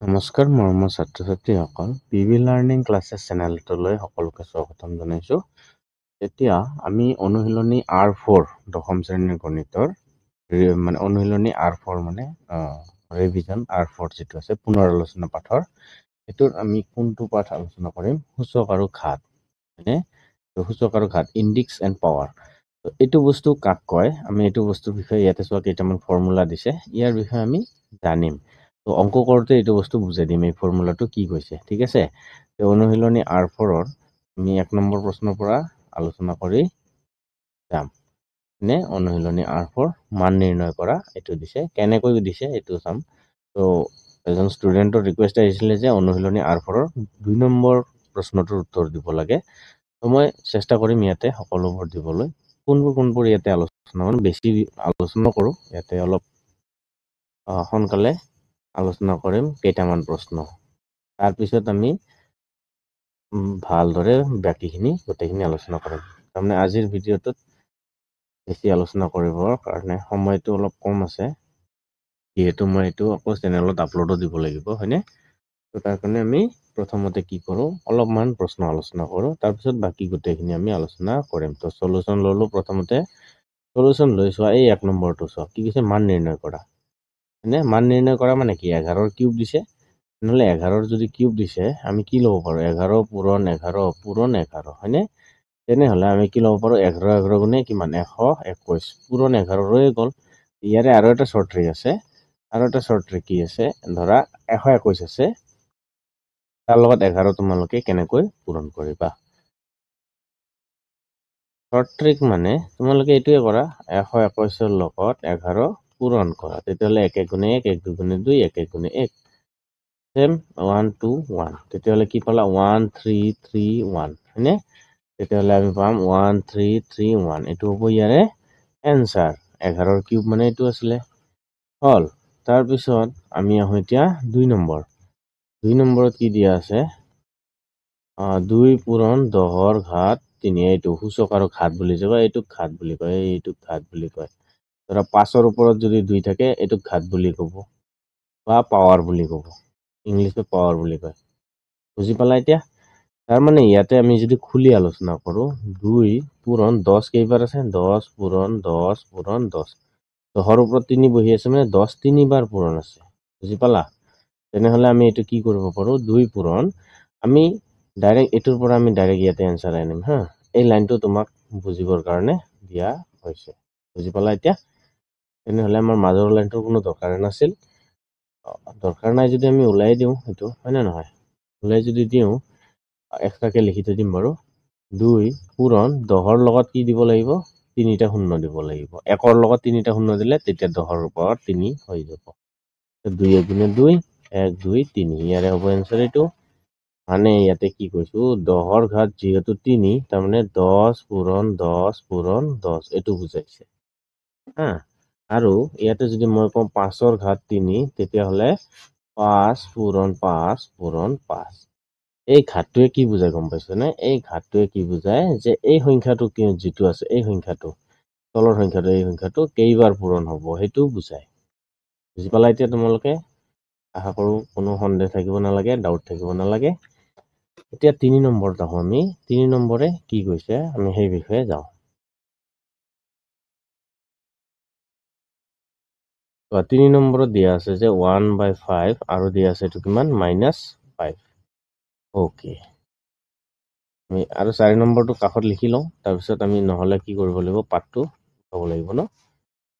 নমস্কাৰ মৰমৰ ছাত্ৰ-ছাত্ৰীসকল, পিভি লাৰ্ণিং ক্লাছেছ চেনেলটোলৈ সকলোকে স্বাগতম জনাইছোঁ। এতিয়া আমি অনুশীলনী R4 দশম শ্ৰেণীৰ গণিতৰ অনুশীলনী R4 ৰিভিজন R4 যিটো আছে পুনৰ আলোচনা পাঠৰ এইটোত আমি কোনটো পাঠ আলোচনা কৰিম? সূচক আৰু ঘাত। মানে সূচক আৰু ঘাত, ইণ্ডিক্স এণ্ড পাৱাৰ। এইটো বস্তু কাক কয়? আমি এইটো বস্তুৰ বিষয়ে ইয়াতে চোৱা কেইটামান ফৰ্মুলা দিছে, ইয়াৰ বিষয়ে আমি জানিম। তো অংক কৰোঁতে এইটো বস্তু বুজাই দিম, এই ফৰ্মুলাটো কি কৈছে, ঠিক আছে? তো অনুশীলনী R4 আমি 1 নম্বৰ প্ৰশ্নৰ পৰা আলোচনা কৰি যাম। অনুশীলনী R4 মান নিৰ্ণয় কৰা এইটো দিছে, কেনেকৈ দিছে এইটো চাম। তো এজন ষ্টুডেণ্টৰ ৰিকুৱেষ্ট আহিছিলে যে অনুশীলনী R4 2 নম্বৰ প্ৰশ্নটোৰ উত্তৰ দিব লাগে। তো মই চেষ্টা কৰিম ইয়াতে সকলোবোৰ দিবলৈ। কোনবোৰ ইয়াতে আলোচনা কৰিম, বেছি আলোচনা কৰোঁ ইয়াতে অলপ সোনকালে আলোচনা কৰিম কেইটামান প্ৰশ্ন। তাৰপিছত আমি ভালদৰে বাকীখিনি গোটেইখিনি আলোচনা কৰিম। তাৰমানে আজিৰ ভিডিঅ'টোত বেছি আলোচনা কৰিবৰ কাৰণে সময়টো অলপ কম আছে, যিহেতু মই এইটো আকৌ চেনেলত আপলোডো দিব লাগিব, হয়নে? তো তাৰ কাৰণে আমি প্ৰথমতে কি কৰোঁ, অলপমান প্ৰশ্ন আলোচনা কৰোঁ, তাৰপিছত বাকী গোটেইখিনি আমি আলোচনা কৰিম। তো চলুচন ল'লোঁ প্ৰথমতে। চলুচন লৈ চোৱা, এই 1 নম্বৰটো চোৱা, কি কৈছে? মান নিৰ্ণয় কৰা। মান নিৰ্ণয় কৰা মানে কি? 11ৰ কিউব দিছে, নহ'লে 11ৰ যদি কিউব দিছে আমি কি ল'ব পাৰোঁ? 11 পূৰণ 11 পূৰণ 11, হয়নে? তেনেহ'লে আমি কি ল'ব পাৰোঁ? 11 গুণে কিমান? 121 পূৰণ 11 ৰৈ গ'ল। ইয়াৰে আৰু এটা শ্বৰ্ট ট্ৰিক আছে, কি আছে? ধৰা 121 আছে, তাৰ লগত 11 তোমালোকে কেনেকৈ পূৰণ কৰিবা? শ্বৰ্ট ট্ৰিক মানে তোমালোকে এইটোৱে কৰা, 121ৰ লগত 11 পূৰণ কৰা। তেতিয়াহ'লে 1 গুণে 1, 1 গুণে 2, 1 গুণে 1, চেম 1 2 1। তেতিয়াহ'লে কি পালা? 1 3 3 1, হয়নে? তেতিয়াহ'লে আমি পাম 1 3 3 1। এইটো হ'ব ইয়াৰে এনচাৰ। 11ৰ কিউব মানে এইটো আছিলে, হ'ল। তাৰপিছত আমি আহোঁ এতিয়া 2 নম্বৰ। 2 নম্বৰত কি দিয়া আছে? 2 পূৰণ 10ৰ ঘাত 3। এইটো সূচক আৰু ঘাত বুলি যাব, এইটোক ঘাত বুলি কয়, এইটোক ঘাত বুলি কয়। ধৰা 5ৰ ওপৰত যদি 2 থাকে এইটোক ঘাত বুলি ক'ব বা পাৱাৰ বুলি ক'ব, ইংলিছত পাৱাৰ বুলি কয়। বুজি পালা এতিয়া? তাৰমানে ইয়াতে আমি যদি খুলি আলোচনা কৰোঁ, 2 পূৰণ 10 কেইবাৰ আছে? 10 পূৰণ 10 পূৰণ 10। 10ৰ ওপৰত 3 বহি আছে মানে 10 3বাৰ পূৰণ আছে। বুজি পালা? তেনেহ'লে আমি এইটো কি কৰিব পাৰোঁ? 2 পূৰণ আমি ডাইৰেক্ট এইটোৰ পৰা আমি ডাইৰেক্ট ইয়াতে এনচাৰ আনিম, হা? এই লাইনটো তোমাক বুজিবৰ কাৰণে দিয়া হৈছে। বুজি পালা এতিয়া? তেনেহ'লে আমাৰ মাজৰ লাইনটোৰ কোনো দৰকাৰ নাছিল। দৰকাৰ নাই যদি আমি ওলাই দিওঁ সেইটো, হয়নে নহয়? ওলাই যদি দিওঁ, এক্সট্ৰাকে লিখি থৈ দিম বাৰু। 2 পূৰণ 10ৰ লগত কি দিব লাগিব? 3টা শূন্য দিব লাগিব। 1ৰ লগত 3টা শূন্য দিলে তেতিয়া 10ৰ ওপৰত 3 হৈ যাব। 2 গুণে 2, 1 2 3, ইয়াৰে হ'ব এনচাৰ এইটো। মানে ইয়াতে কি কৈছোঁ? 10ৰ ঘাত যিহেতু 3, তাৰমানে 10 পূৰণ 10 পূৰণ 10 এইটো বুজাইছে, হা? আৰু ইয়াতে যদি মই কওঁ 5ৰ ঘাত 3, তেতিয়াহ'লে 5 পূৰণ 5 পূৰণ 5। এই ঘাতটোৱে কি বুজায় গম পাইছনে? এই ঘাতটোৱে কি বুজায় যে এই সংখ্যাটো যিটো আছে, এই সংখ্যাটো তলৰ সংখ্যাটো, এই সংখ্যাটো কেইবাৰ পূৰণ হ'ব সেইটো বুজায়। বুজি পালা এতিয়া তোমালোকে? আশা কৰোঁ কোনো সন্দেহ থাকিব নালাগে, ডাউট থাকিব নালাগে। এতিয়া 3 নম্বৰত আহোঁ আমি। 3 নম্বৰে কি কৈছে আমি সেই বিষয়ে যাওঁ। 3 নম্বৰত দিয়া আছে যে 1/5 আৰু দিয়া আছে এইটো কিমান? -5। অ'কে, আমি আৰু 4 নম্বৰটো কাষত লিখি লওঁ। তাৰপিছত আমি নহ'লে কি কৰিব লাগিব? পাঠটো হ'ব লাগিব ন?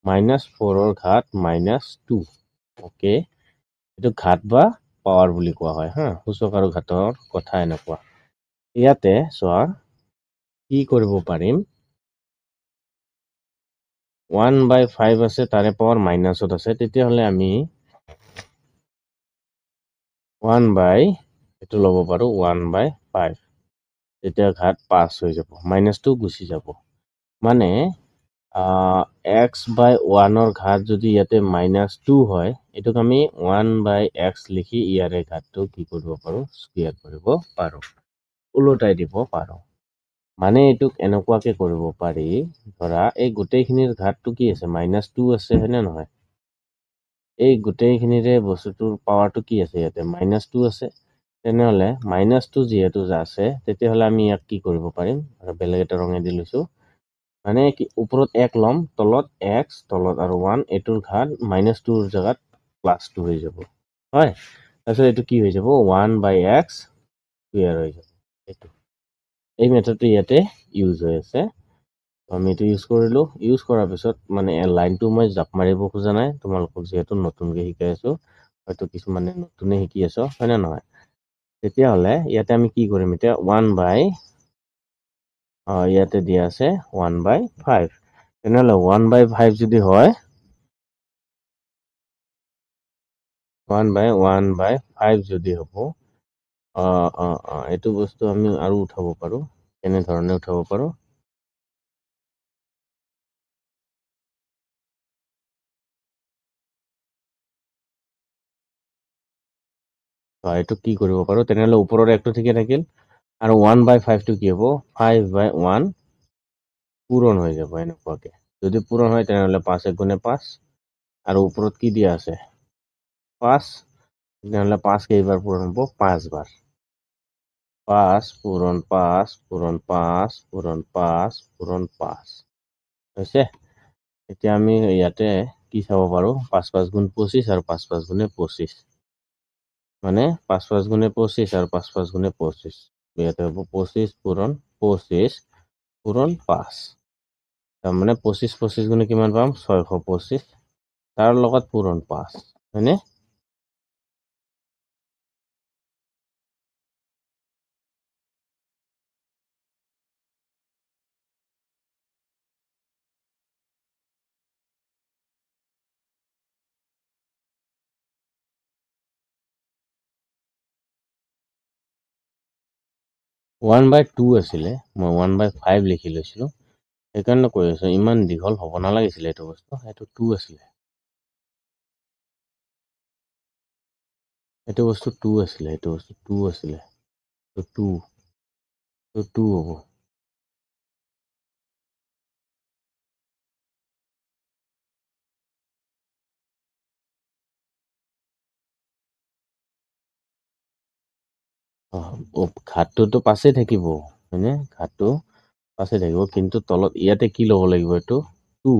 -4ৰ ঘাত -2। অ'কে, এইটো ঘাত বা পাৱাৰ বুলি কোৱা হয়, হা? সূচক আৰু ঘাতৰ কথা এনেকুৱা। ইয়াতে চোৱা কি কৰিব পাৰিম? 1/5 আছে, তাৰে পাৱাৰ মাইনাছত আছে, তেতিয়াহ'লে আমি 1/এইটো ল'ব পাৰোঁ 1/5। তেতিয়া ঘাত 5 হৈ যাব, -2 গুচি যাব। মানে x/1ৰ ঘাত যদি ইয়াতে -2 হয়, এইটোক আমি 1/x লিখি ইয়াৰে ঘাতটো কি কৰিব পাৰোঁ? স্কুৱেৰ কৰিব পাৰোঁ, ওলোটাই দিব পাৰোঁ। মানে এইটোক এনেকুৱাকে কৰিব পাৰি, ধৰা এই গোটেইখিনিৰ ঘাতটো কি আছে? -2 আছে, হয়নে নহয়? এই গোটেইখিনিৰে বস্তুটোৰ পাৱাৰটো কি আছে ইয়াতে -2 আছে। তেনেহ'লে -2 যিহেতু আছে তেতিয়াহ'লে আমি ইয়াক কি কৰিব পাৰিম আৰু বেলেগ এটা ৰঙেদি লৈছোঁ মানে কি ওপৰত 1 ল'ম তলত x তলত আৰু 1 এইটোৰ ঘাত -2ৰ জেগাত +2 হৈ যাব হয় তাৰপিছত এইটো কি হৈ যাব 1/x স্কুৱেৰ হৈ যাব এইটো এই মেথডটো ইয়াতে ইউজ হৈ আছে আমি এইটো ইউজ কৰিলোঁ ইউজ কৰাৰ পিছত মানে লাইনটো মই জাপ মাৰিব খোজা নাই তোমালোকক যিহেতু নতুনকৈ শিকাই আছোঁ হয়তো কিছুমানে নতুনে শিকি আছ হয় নে নহয় তেতিয়াহ'লে ইয়াতে আমি কি কৰিম এতিয়া 1/, ইয়াতে দিয়া আছে 1/5 তেনেহ'লে 1/5 যদি হয় 1/5 যদি হ'ব এইটো বস্তু আমি আৰু উঠাব পাৰোঁ কেনেধৰণে উঠাব পাৰোঁ এইটো কি কৰিব পাৰোঁ তেনেহ'লে ওপৰৰ একটো ঠিকে থাকিল আৰু 1/5টো কি হ'ব 5/1 পূৰণ হৈ যাব এনেকুৱাকে যদি পূৰণ হয় তেনেহ'লে 5 × 5 আৰু ওপৰত কি দিয়া আছে 5 তেনেহ'লে 5 কেইবাৰ পূৰণ হ'ব 5 বাৰ 5 পূৰণ 5 পূৰণ 5 পূৰণ 5 পূৰণ 5 হৈছে এতিয়া আমি ইয়াতে কি চাব পাৰোঁ 5 5 গুণ 25 আৰু 5 5 গুণে 25 মানে 5 5 গুণে 25 আৰু 5 5 গুণে 25 ইয়াতে হ'ব 25 পূৰণ 25 পূৰণ 5 তাৰমানে 25 25 গুণে কিমান পাম 625 তাৰ লগত পূৰণ 5 হয়নে 1/2 আছিলে মই 1/5 লিখি লৈছিলোঁ সেইকাৰণে কৈ আছোঁ ইমান দীঘল হ'ব নালাগিছিলে এইটো বস্তু এইটো 2 আছিলে এইটো বস্তু 2 আছিলে এইটো বস্তু 2 আছিলে 2 2 হ'ব ঘাতটোতো পাছেই থাকিব হয়নে ঘাতটো পাছে থাকিব কিন্তু তলত ইয়াতে কি ল'ব লাগিব এইটো 2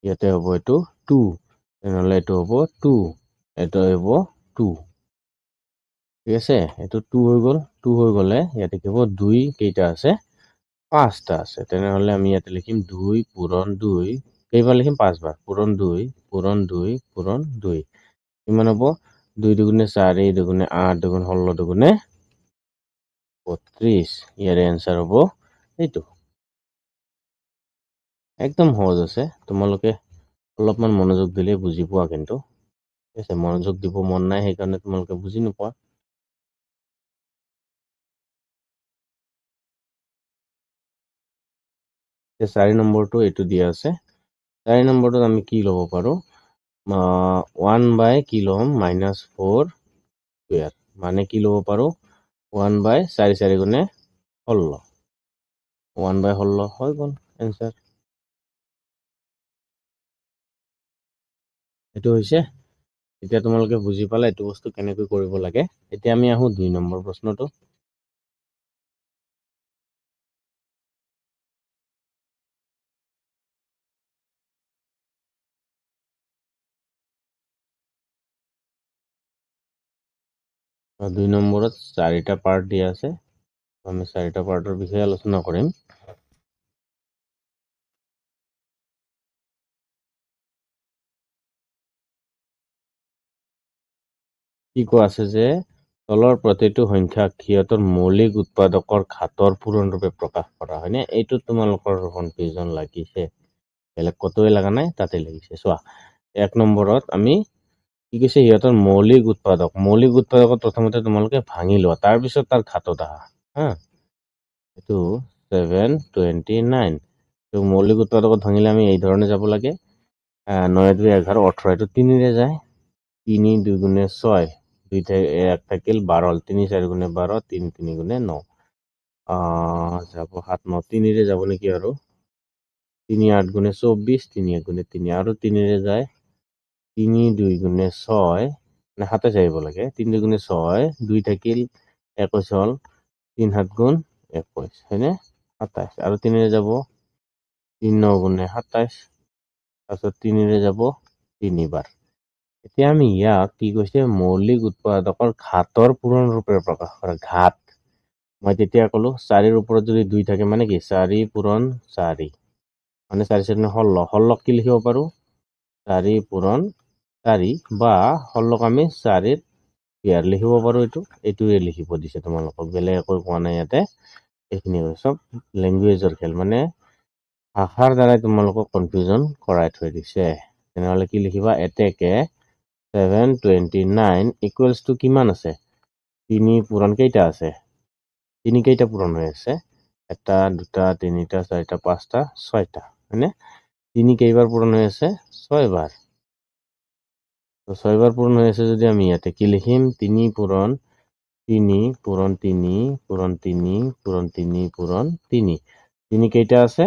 ইয়াতে হ'ব এইটো 2 তেনেহ'লে এইটো হ'ব 2 এইটো হ'ব 2 ঠিক আছে এইটো 2 হৈ গ'ল 2 হৈ গ'লে ইয়াতে কি হ'ব 2 কেইটা আছে 5টা আছে তেনেহ'লে আমি ইয়াতে লিখিম 2 পূৰণ 2 কেইবাৰ লিখিম 5 বাৰ পূৰণ 2 পূৰণ 2 পূৰণ 2 কিমান হ'ব 2 দুগুণে 4 দুগুণে 8 দুগুণে 16 দুগুণে 32 ইয়াৰে এনসাৰ হ'ব এইটো একদম সহজ আছে তোমালোকে অলপমান মনোযোগ দিলে বুজি পোৱা কিন্তু ঠিক আছে মনোযোগ দিব মন নাই সেইকাৰণে তোমালোকে বুজি নোপোৱা 4 নম্বৰটো এইটো দিয়া আছে 4 নম্বৰটোত আমি কি ল'ব পাৰোঁ 1 কি ল'ম -4 স্কুৱেৰ মানে কি ল'ব পাৰোঁ 1/4 4 গুণে 16 1/16 হৈ গ'ল এনসাৰ এইটো হৈছে এতিয়া তোমালোকে বুজি পালে এইটো বস্তু কেনেকৈ কৰিব লাগে এতিয়া আমি আহোঁ 2 নম্বৰ প্ৰশ্নটো আৰু 2 নম্বৰত 4টা পাৰ্ট দিয়া আছে আমি 4টা পাৰ্টৰ বিষয়ে আলোচনা কৰিম কি কোৱা আছে যে তলৰ প্ৰতিটো সংখ্যাক সিহঁতৰ মৌলিক উৎপাদকৰ ঘাতৰ পূৰণৰূপে প্ৰকাশ কৰা হয়নে এইটো তোমালোকৰ কনফিউজন লাগিছে বেলেগ কতোৱে লগা নাই তাতে লাগিছে চোৱা 1 নম্বৰত আমি কি কৈছে সিহঁতৰ মৌলিক উৎপাদকত প্ৰথমতে তোমালোকে ভাঙি লোৱা তাৰপিছত তাৰ ঘাতত আহা হা এইটো 729 তো মৌলিক উৎপাদকত ভাঙিলে আমি এই ধৰণে যাব লাগে 9 2 11 18 এইটো 3ৰে যায় 3 2 6 2 1 থাকিল 12 হ'ল 3 4 গুণে 12 3 3 গুণে 9 যাব 7 9 3ৰে যাব নেকি আৰু 3 8 গুণে 24 3 1 গুণে 3 আৰু 3ৰে যায় 3 2 গুণে 6 মানে 27 আহিব লাগে 3 2 গুণে 6 2 থাকিল 21 হল 3 7 গুণ 21 হয়নে 27 আৰু 3 ৰে যাব 3 9 গুণে 27 তাৰপিছত 3 ৰে যাব 3 বাৰ এতিয়া আমি ইয়াক কি কৈছে মৌলিক উৎপাদকৰ ঘাতৰ পূৰণ ৰূপে প্ৰকাশ কৰা ঘাত মই তেতিয়া ক'লো 4 ৰ ওপৰত যদি 2 থাকে মানে কি 4 পূৰণ 4 মানে 4 4 ষোল্ল কি লিখিব পাৰো 4 পূৰণ 4 বা ষোল্লক আমি 4 ইয়াৰ লিখিব পাৰো এইটোৱে লিখিব দিছে তোমালোকক বেলেগ একো কোৱা নাই ইয়াতে এইখিনি চব লেংগুৱেজৰ খেল মানে ভাষাৰ দ্বাৰাই তোমালোকক কনফিউজন কৰাই থৈ দিছে তেনেহ'লে কি লিখিবা এতেকে 729 ইকুৱেলছ টু কিমান আছে 3 পূৰণ কেইটা আছে 3 কেইটা পূৰণ হৈ আছে 1 2 3 4 5 6টা হয়নে 3 কেইবাৰ পূৰণ হৈ আছে 6 বাৰ তো 6 বাৰ পূৰণ হৈ আছে যদি আমি ইয়াতে কি লিখিম 3 পূৰণ 3 পূৰণ 3 পূৰণ 3 পূৰণ 3 পূৰণ 3 3 কেইটা আছে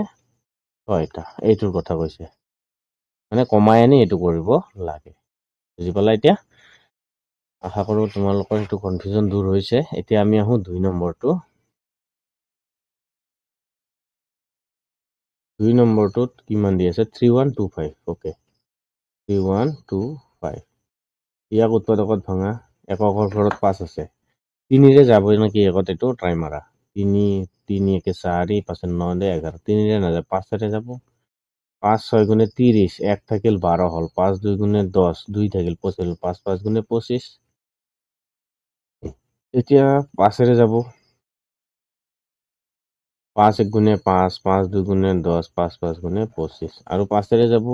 6টা এইটোৰ কথা কৈছে মানে কমাই আনি এইটো কৰিব লাগে বুজি পালা এতিয়া আশা কৰো তোমালোকৰ এইটো কনফিউজন দূৰ হৈছে এতিয়া আমি আহো 2 নম্বৰটো 2 নম্বৰটোত কিমান দি আছে 3125 ওকে 3125 ইয়াক উৎপাদকত ভঙা এককৰ ঘৰত 5 আছে 3 ৰে যাব নেকি একত এইটো ট্ৰাই মাৰা 3 3 1 4 5 9 11 3 ৰে নাযায় 5 ৰে যাব 5 6 গুণে 30 1 থাকিল 12 হল 5 2 গুণে 10 2 থাকিল 25 5 5 গুণে 25 এতিয়া 5 ৰে যাব 5 1 গুণে 5 5 2 গুণে 10 5 5 গুণে 25 আৰু 5 ৰে যাব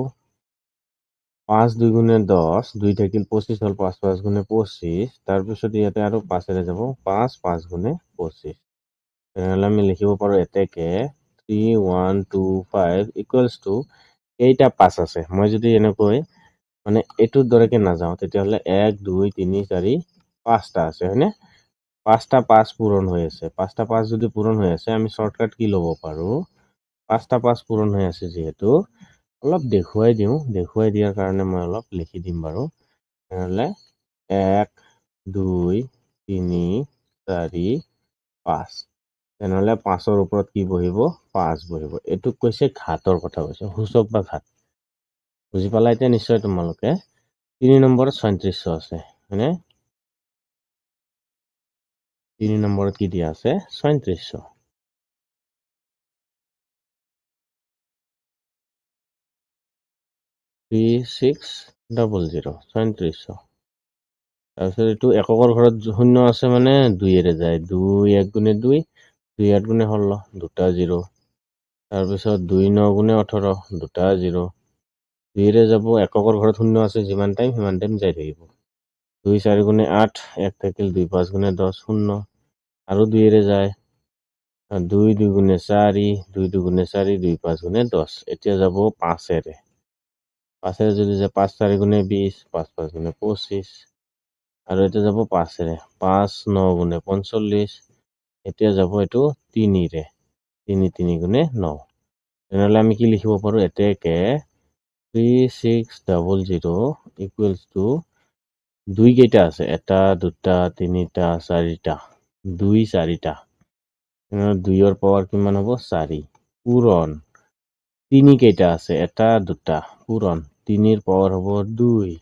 5 2 গুণে 10 2 থাকিল 25 হল 5 5 গুণে 25 তাৰপিছত ইয়াতে আৰু 5 ৰে যাব 5 5 গুণে 25 তেনেহ'লে আমি লিখিব পাৰো এতেকে 3125 ইকুৱেলছ টু কেইটা 5 আছে মই যদি এনেকৈ মানে এইটোৰ দৰেকে নাযাওঁ তেতিয়াহ'লে 1 2 3 4 5টা আছে হয়নে 5টা 5 পূৰণ হৈ আছে 5টা 5 যদি পূৰণ হৈ আছে আমি শৰ্টকাট কি ল'ব পাৰো 5টা 5 পূৰণ হৈ আছে যিহেতু অলপ দেখুৱাই দিয়াৰ কাৰণে মই অলপ লিখি দিম বাৰু তেনেহ'লে 1 2 3 4 5 তেনেহ'লে 5ৰ ওপৰত কি বহিব 5 বহিব এইটোক কৈছে ঘাতৰ কথা কৈছে সূচক বা ঘাত বুজি পালা এতিয়া নিশ্চয় তোমালোকে 3 নম্বৰত 3700 আছে হয়নে 3 নম্বৰত কি দিয়া আছে 3700 3600 3700 তাৰপিছত এইটো এককৰ ঘৰত 0 আছে মানে 2 ৰে যায় 2 1 গুণে 2 2 8 গুণে 16 দুটা 0 তাৰপিছত 2 9 গুণে 18 দুটা 0 2 ৰে যাব এককৰ ঘৰত 0 আছে যিমান টাইম সিমান টাইম যাই থাকিব 2 4 গুণে 8 1 থাকিল 2 5 গুণে 10 0 আৰু 2 ৰে যায় 2 2 গুণে 4 2 2 গুণে 4 2 5 গুণে 10 এতিয়া যাব 5 ৰে 5 ৰে যদি যায় 5 4 গুণে 20 5 5 গুণে 25 আৰু এটা যাব 5 ৰে 5 9 গুণে 45 এতিয়া যাব এইটো 3 ৰে 3 3 গুণে 9 তেনেহ'লে আমি কি লিখিব পাৰো এতেকে 3600 ইকুৱেলছ টু 2 কেইটা আছে 1 2 3 4টা 2 4টা 2ৰ পাৱাৰ কিমান হ'ব 4 পূৰণ 3 কেইটা আছে 1 2 পূৰণ 3ৰ পাৱাৰ হ'ব 2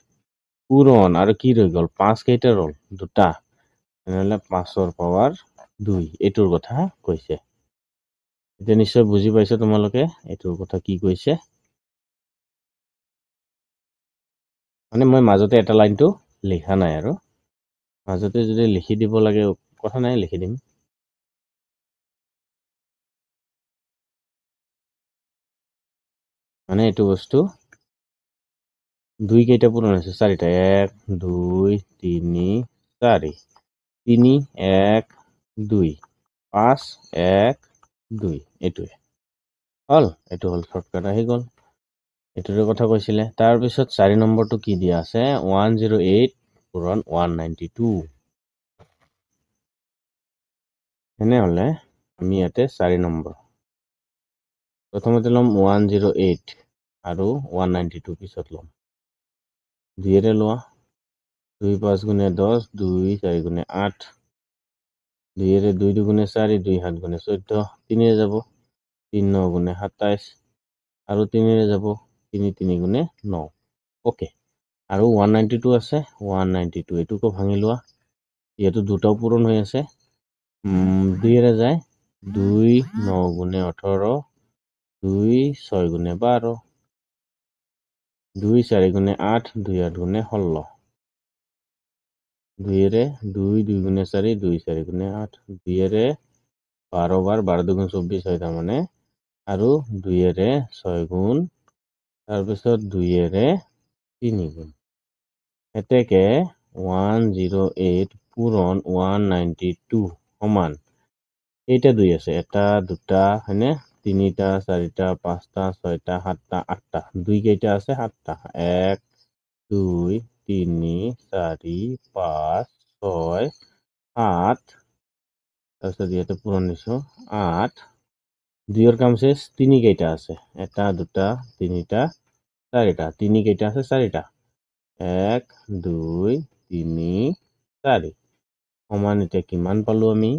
পূৰণ আৰু কি ৰৈ গ'ল 5 কেইটা ৰ'ল 2টা তেনেহ'লে 5ৰ পাৱাৰ 2 এইটোৰ কথা কৈছে এতিয়া নিশ্চয় বুজি পাইছা তোমালোকে এইটোৰ কথা কি কৈছে মানে মই মাজতে এটা লাইনটো লিখা নাই আৰু মাজতে যদি লিখি দিব লাগে কথা নাই লিখি দিম মানে এইটো বস্তু 2 কেইটা পূৰণ হৈছে 4টা 1 2 3 4 3 1 2 5 1 2 এইটোৱে হল এইটো হল শৰ্টকাট আহি গ'ল এইটোৰ কথা কৈছিলে তাৰপিছত 4 নম্বৰটো কি দিয়া আছে 108 পূৰণ 192 এনেহ'লে আমি ইয়াতে 4 নম্বৰ প্ৰথমতে ল'ম 108 আৰু 192 পিছত ল'ম 2 লোৱা 2 5 গুণে 10 2 4 গুণে 8 2 2 দুগুণে 4 2 7 গুণে 14 3 যাব 3 9 গুণে 27 আৰু 3 যাব 3 3 গুণে 9 ওকে আৰু 192 আছে 192 এটুকু ভাঙি লোৱা ইয়াতো দুটাও পূৰণ হৈ আছে 2 যায় 2 9 গুণে 18 2 6 গুণে 12 2 4 গুণে 8 2 8 গুণে 16 2 2 গুণে 4 2 4 গুণে 8 2 12 বার 12 দুগুণ 24 হয় তাৰমানে আৰু 2 6 গুণ তাৰপিছত 2 3 গুণ এতেকে 108 পূৰণ 192 সমান এইটা 2 আছে এটা দুটা হয়নে 3টা 4টা 5টা 6টা 7টা 8টা 2 কেইটা আছে 7টা 1 2 3 4 5 6 7 তাৰপিছত ইয়াতে পূৰণ দিছো 8 2ৰ কাম শেষ 3 কেইটা আছে এটা দুটা 3টা 4টা 3 কেইটা আছে 4টা 1 2 3 4 সমান এতিয়া কিমান পালো আমি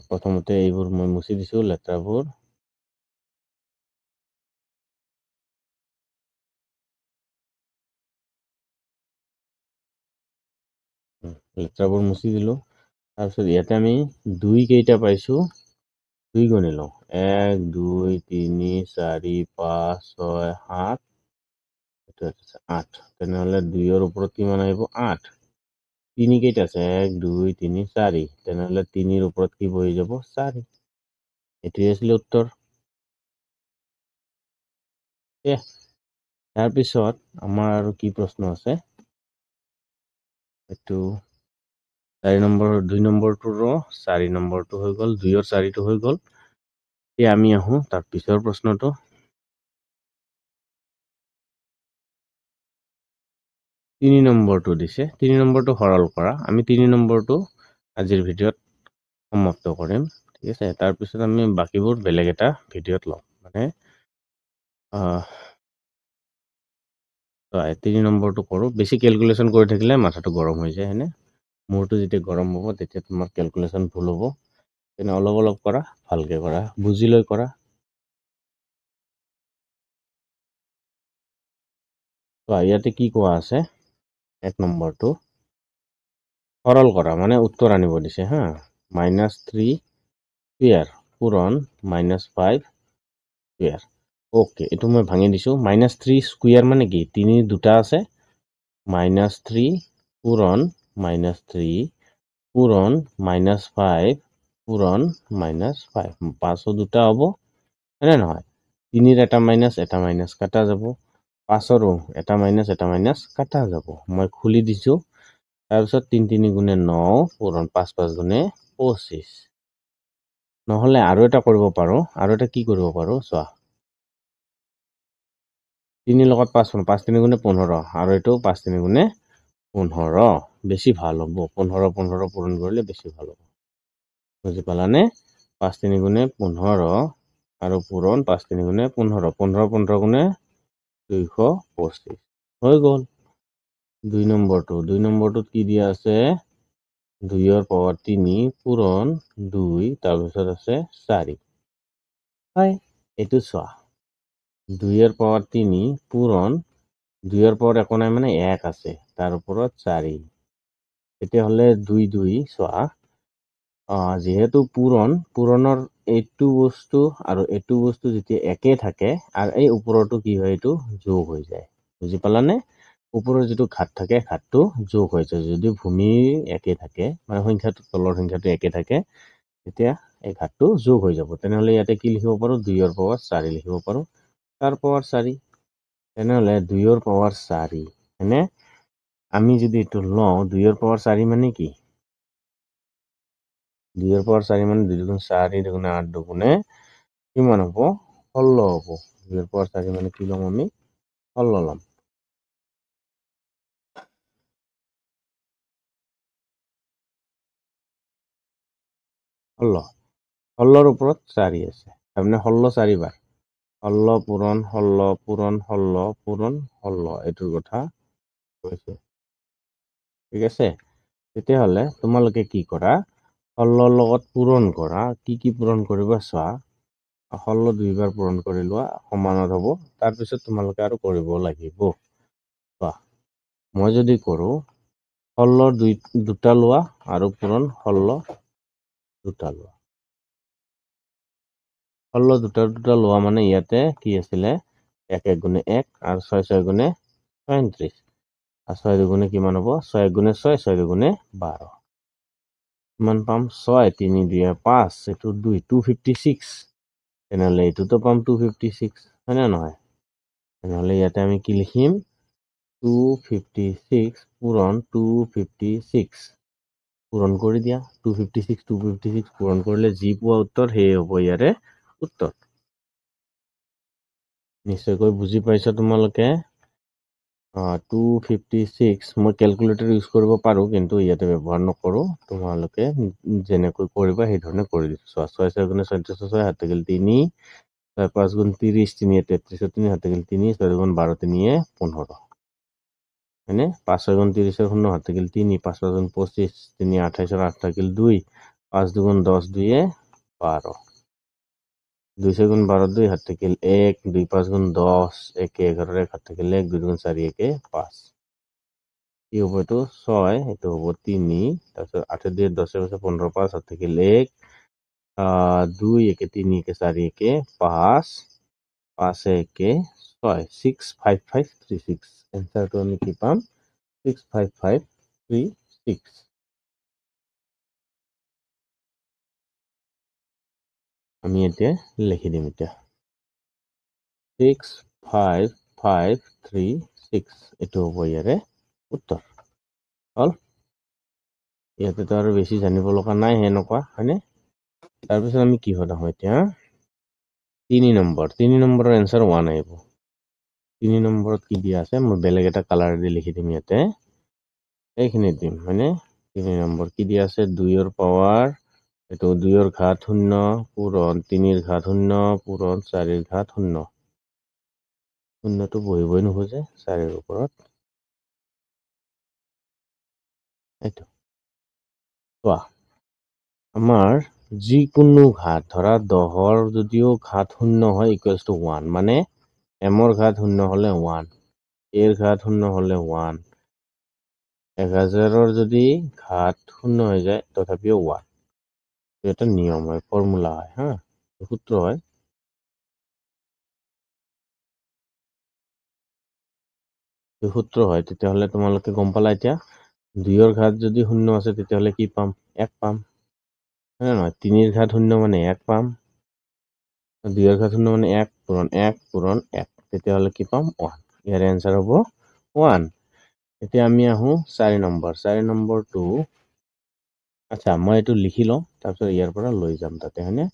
প্ৰথমতে এইবোৰ মই মুছি দিছো লেটাৰবোৰ লেটাৰবোৰ মুছি দিলো তাৰপিছত ইয়াতে আমি 2 কেইটা পাইছো 2 গুণি লওঁ 1 2 3 4 5 6 7 8 তেনেহলে 2ৰ ওপৰত কিমান আহিব 8 3 কেইটা আছে 1 2 3 4 তেনেহলে 3ৰ ওপৰত কি বহি যাব 4 এটোই আছিল উত্তৰ তাৰপিছত আমাৰ আৰু কি প্ৰশ্ন আছে এইটো 4 নম্বৰ 2 নম্বৰটোৰ 4 নম্বৰটো হৈ গ'ল 2ৰ 4টো হৈ গ'ল এতিয়া আমি আহো তাৰ পিছৰ প্ৰশ্নটো 3 নম্বৰটো দিছে 3 নম্বৰটো সৰল কৰা আমি 3 নম্বৰটো আজিৰ ভিডিঅ'ত সমাপ্ত কৰিম ঠিক আছে তাৰপিছত আমি বাকিবোৰ বেলেগ এটা ভিডিঅ'ত লম মানে 3 নম্বৰটো কৰো বেছি ক্যালকুলেশন কৰি থাকিলে মাথাটো গৰম হৈ যায় হয়নে মোৰটো যেতিয়া গৰম হ'ব তেতিয়া তোমাৰ ক্যালকুলেশন ভুল হ'ব তেনে অলপ অলপ কৰা ভালকে কৰা বুজি লৈ কৰা ইয়াতে কি কোৱা আছে 1 নম্বৰটো সৰল কৰা মানে উত্তৰ আনিব দিছে হা -3 স্কয়াৰ পূৰণ -5 স্কয়াৰ ওকে এইটো মই ভাঙি দিছো -3 স্কয়াৰ মানে কি 3 দুটা আছে -3 পূৰণ -3 পূৰণ -5 পূৰণ -5 5 দুটা হ'ব হয়নে নহয় 3ৰ এটা মাইনাস কাটা যাব 5ৰো এটা মাইনাস কাটা যাব মই খুলি দিছো তাৰপিছত 3 3 গুণে 9 পূৰণ 5 5 গুণে 25 নহলে আৰু এটা কৰিব পাৰো আৰু এটা কি কৰিব পাৰো চোৱা 3 লগত 5 5 3 গুণে 15 আৰু এইটো 5 3 গুণে 15 বেছি ভাল হ'ব 15 15 পূৰণ কৰিলে বেছি ভাল হ'ব বুজি পালানে 5 3 গুণে 15 আৰু পূৰণ 5 3 গুণে 15 15 15 গুণে 225 হৈ গ'ল 2 নম্বৰটোত কি দিয়া আছে 2ৰ পাৱাৰ 3 পূৰণ 2 তাৰপিছত আছে 4 হয় এইটো চোৱা 2ৰ পাৱাৰ 3 পূৰণ 2ৰ পাৱাৰ একো নাই মানে 1 আছে তাৰ ওপৰত 4 তেতিয়াহ'লে 2 2 চোৱা যেহেতু পূৰণৰ এইটো বস্তু আৰু এইটো বস্তু যেতিয়া একে থাকে আৰু এই ওপৰতো কি হয় এইটো যোগ হৈ যায় বুজি পালানে ওপৰৰ যিটো ঘাত থাকে ঘাতটো যোগ হৈ যায় যদি ভূমি একে থাকে মানে সংখ্যাটো তলৰ সংখ্যাটো একে থাকে তেতিয়া এই ঘাতটো যোগ হৈ যাব তেনেহলে ইয়াতে কি লিখিব পাৰো 2ৰ পাৱাৰ 4 লিখিব পাৰো তাৰ পাৱাৰ 4 তেনেহলে 2ৰ পাৱাৰ 4 হয়নে আমি যদি এইটো লওঁ 2ৰ পাৱাৰ 4 মানে কি 2ৰ পাৱাৰ 4 মানে 2 দুগুণ 4 দুগুণে 8 দুগুণে কিমান হ'ব 16 হ'ব 2ৰ পাৱাৰ 4 মানে কি ল'ম আমি 16 ল'ম 16ৰ ওপৰত 4 আছে তাৰমানে 16 4 বাৰ 16 পূৰণ 16 পূৰণ 16 পূৰণ 16 এইটোৰ কথা ঠিক আছে, তেতিয়াহ'লে তোমালোকে কি কৰা, 16 লগত পূৰণ কৰা। কি পূৰণ কৰিবা চোৱা। 16 দুইবাৰ পূৰণ কৰি লোৱা, সমানত হ'ব। তাৰপিছত তোমালোকে আৰু কৰিব লাগিব। চোৱা, মই যদি কৰোঁ 16 দুটা লোৱা আৰু পূৰণ 16 দুটা লোৱা। 16 দুটা লোৱা মানে ইয়াতে কি আছিলে, 1 1 গুণে 1 আৰু 6 6 গুণে 36। আৰু 6 দুগুণে কিমান হ'ব? 6 1 গুণে 6, 6 দুগুণে 12। কিমান পাম? 6 3 2 5, এইটো 2 256। তেনেহ'লে এইটোতো পাম 256, হয়নে নহয়? তেনেহ'লে ইয়াতে আমি কি লিখিম? 256 পূৰণ 256 পূৰণ কৰি দিয়া। 256 পূৰণ কৰিলে যি পোৱা উত্তৰ সেয়ে হ'ব ইয়াৰে উত্তৰ। নিশ্চয়কৈ বুজি পাইছা তোমালোকে? 256 মই কেলকুলেটৰ ইউজ কৰিব পাৰোঁ, কিন্তু ইয়াতে ব্যৱহাৰ নকৰোঁ। তোমালোকে যেনেকৈ কৰিবা সেইধৰণে কৰি দিছোঁ। চোৱা, 6 6 গুণে 36, 6 7 থাকিল 3, 6 5 গুণ 30, 3 33, 3 7 থাকিল 3, 6 গুণ 12, 3 15। হয়নে? 5 6 গুণ 30, 0 7 থাকিল 3, 5 5 গুণ 25, 3 28, 8 থাকিল 2, 5 2 10, 2 12। 2 6 গুণ 12, 2 7 থাকিল 1, 2 5 গুণ 10, 1 11, 1 7 থাকিল 1, 2 গুণ 4, 1 5। কি হ'ব এইটো? 6, এইটো হ'ব 3, তাৰপিছত 8 2 10 15, 5 7 থাকিল 1, 2 1 3 1 4 1 5, 5 1 6, 65536। এনচাৰটো আমি কি পাম? 65536। আমি এতিয়া লিখি দিম এতিয়া 65536, এইটো হ'ব ইয়াৰে উত্তৰ। হ'ল? ইয়াতেতো আৰু বেছি জানিব লগা নাই সেনেকুৱা, হয়নে? তাৰপিছত আমি কিহত আহোঁ এতিয়া? 3 নম্বৰৰ এনচাৰ 1 আহিব। 3 নম্বৰত কি দিয়া আছে? মই বেলেগ এটা কালাৰ দি লিখি দিম ইয়াতে। এইখিনি দিম, হয়নে? 3 নম্বৰ কি দিয়া আছে? 2ৰ পাৱাৰ, এইটো 2ৰ ঘাত 0 পূৰণ 3ৰ ঘাত 0 পূৰণ 4ৰ ঘাত 0। শূন্যটো বহিবই নোখোজে 4ৰ ওপৰত। এইটো চোৱা, আমাৰ যিকোনো ঘাত, ধৰা 10ৰ যদিও ঘাত 0 হয় ইকুৱেলছ টু 1, মানে mৰ ঘাত 0 হ'লে 1, এৰ ঘাত 0 হ'লে 1, 1000ৰ যদি ঘাত 0 হৈ যায় তথাপিও 1। এটা নিয়ম হয়, ফৰ্মুলা হয়, হা, সূত্ৰ হয়। সূত্ৰ হয়, তেতিয়াহ'লে তোমালোকে গম পালা এতিয়া। 2ৰ ঘাত যদি 0 আছে তেতিয়াহ'লে কি পাম? 1 পাম, হয় নে নহয়? 3ৰ ঘাত 0 মানে 1 পাম। 2ৰ ঘাত 0 মানে 1 পূৰণ 1 পূৰণ 1, তেতিয়াহ'লে কি পাম? 1। ইয়াৰে এনচাৰ হ'ব 1। এতিয়া আমি আহোঁ 4 নম্বৰ। 4 নম্বৰটো, আচ্ছা মই এইটো লিখি লওঁ, তাৰপিছত ইয়াৰ পৰা লৈ যাম তাতে, হয়নে?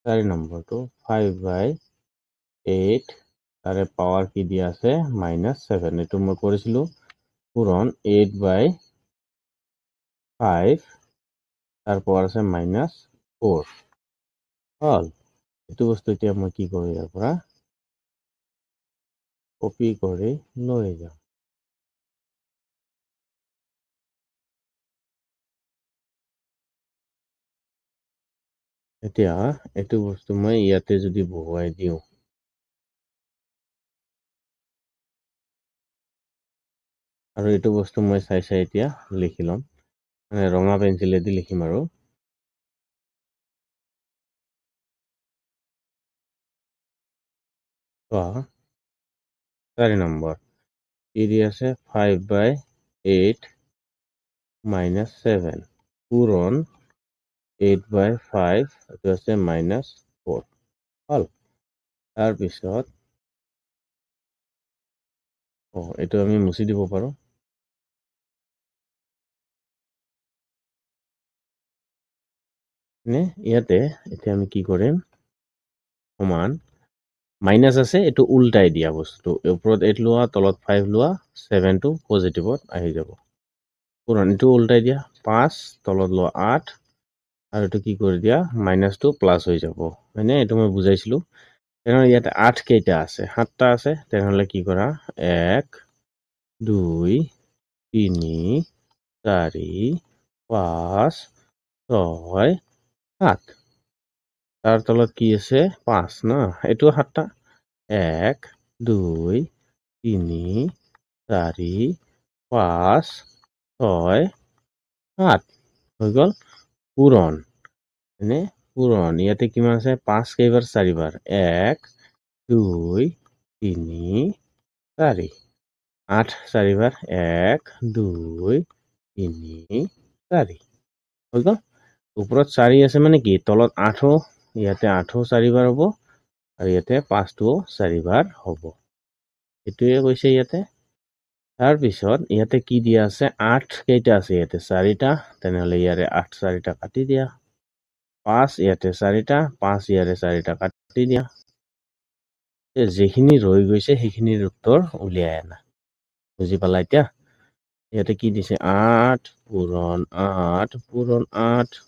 4 নম্বৰটো 5/8, তাৰে পাৱাৰ কি দিয়া আছে? -7। এইটো মই কৰিছিলোঁ। পূৰণ 8/5, তাৰ পাৱাৰ আছে -4। হ'ল? এইটো বস্তু এতিয়া মই কি কৰোঁ? ইয়াৰ পৰা কপি কৰি লৈ যাম। এতিয়া এইটো বস্তু মই ইয়াতে যদি বহুৱাই দিওঁ, আৰু এইটো বস্তু মই চাই এতিয়া লিখি ল'ম, মানে ৰঙা পেঞ্চিলেদি লিখিম আৰু। চোৱা, 4 নম্বৰ কি দি আছে? 5/8 -7 পূৰণ 8/5, এইটো আছে -4। হ'ল? তাৰপিছত এইটো আমি মুছি দিব পাৰোঁ। ইয়াতে এতিয়া আমি কি কৰিম? সমান মাইনাছ আছে, এইটো উল্টাই দিয়া বস্তুটো। ওপৰত 8 লোৱা, তলত 5 লোৱা, 7টো পজিটিভত আহি যাব। পূৰণ এইটো উল্টাই দিয়া, 5 তলত লোৱা 8, আৰু এইটো কি কৰি দিয়া? মাইনাছটো প্লাছ হৈ যাব, হয়নে? এইটো মই বুজাইছিলোঁ। তেনেহ'লে ইয়াতে 8 কেইটা আছে? 7টা আছে। তেনেহ'লে কি কৰা 1 2 3 4 5 6 7 তাৰ তলত কি আছে 5 ন এইটো 7টা 1 2 3 4 5 6 7 হৈ গ'ল পূৰণ হয়নে পূৰণ ইয়াতে কিমান আছে 5 কেইবাৰ 4 বাৰ 1 2 3 4 8 4 বাৰ 1 2 3 4 হৈ গ'ল ওপৰত 4 আছে মানে কি তলত 8 ইয়াতে 8 4 বাৰ হ'ব আৰু ইয়াতে 5টো 4 বাৰ হ'ব এটোৱে কৈছে ইয়াতে তাৰ পিছত ইয়াতে কি দিয়া আছে 8 কেইটা আছে ইয়াতে 4টা তেনেহলে ইয়াৰে 8 4টা কাটি দিয়া 5 ইয়াতে 4টা 5 ইয়াৰে 4টা কাটি দিয়া যেখিনি ৰৈ গৈছে সেইখিনিৰ উত্তৰ উলিয়াই আনা বুজি পালা এতিয়া ইয়াতে কি দিছে 8 পূৰণ 8 পূৰণ 8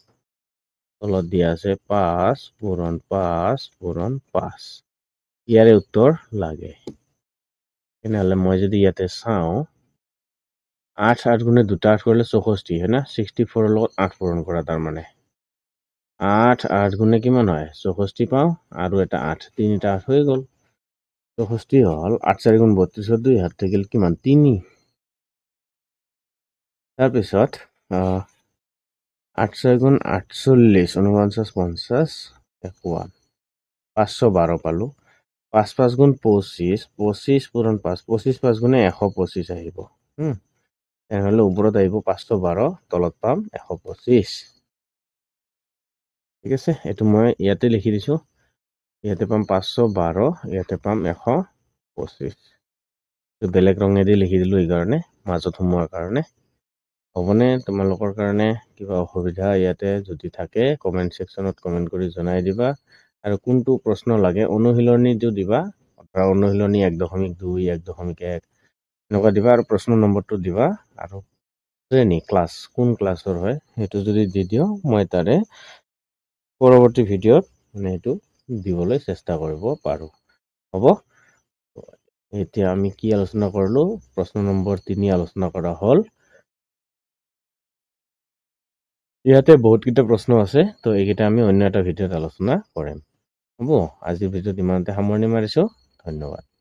তলত দিয়া আছে 5 পূৰণ 5 পূৰণ 5 ইয়াৰে উত্তৰ লাগে তেনেহলে মই যদি ইয়াতে চাওঁ 8 8 গুণে 2টা 8 কৰিলে 64 হয় না 64 লগত 8 পূৰণ কৰা তাৰ মানে 8 8 গুণে কিমান হয় 64 পাওঁ আৰু এটা 8 তিনিটা 8 হৈ গ'ল 64 হল 8 4 গুণ 32 2 হাত থাকিল কিমান 3 তাৰপিছত 8 6 গুণ 48 49 50 51 512 পালো 5 5 গুণ 25 25 পূৰণ 5 25 5 গুণে 125 আহিব তেনেহলে ওপৰত আহিব 512 তলত পাম 125 ঠিক আছে এইটো মই ইয়াতে লিখি দিছো ইয়াতে পাম 512 ইয়াতে পাম 125 তো বেলেগ ৰঙেদি লিখি দিলো এই কাৰণে মাজত সোমোৱাৰ কাৰণে হ'বনে তোমালোকৰ কাৰণে কিবা অসুবিধা ইয়াতে যদি থাকে কমেন্ট সেকশনত কমেন্ট কৰি জনাই দিবা আৰু কোনটো প্ৰশ্ন লাগে অনুশীলনীটো দিবা অনুশীলনী 1.2 1.1 এনেকুৱা দিবা আৰু প্ৰশ্ন নম্বৰটো দিবা আৰু শ্ৰেণী ক্লাছ কোন ক্লাছৰ হয় সেইটো যদি দি দিও মই তাৰে পৰৱৰ্তী ভিডিঅ'ত মানে এইটো দিবলৈ চেষ্টা কৰিব পাৰো হ'ব এতিয়া আমি কি আলোচনা কৰিলো প্ৰশ্ন নম্বৰ 3 আলোচনা কৰা হল ইয়াতে বহুত কিটা প্ৰশ্ন আছে তো এইকেইটা আমি অন্য এটা ভিডিঅ'ত আলোচনা কৰিম হ'ব আজিৰ ভিডিঅ'ত ইমানতে সামৰণি মাৰিছো ধন্যবাদ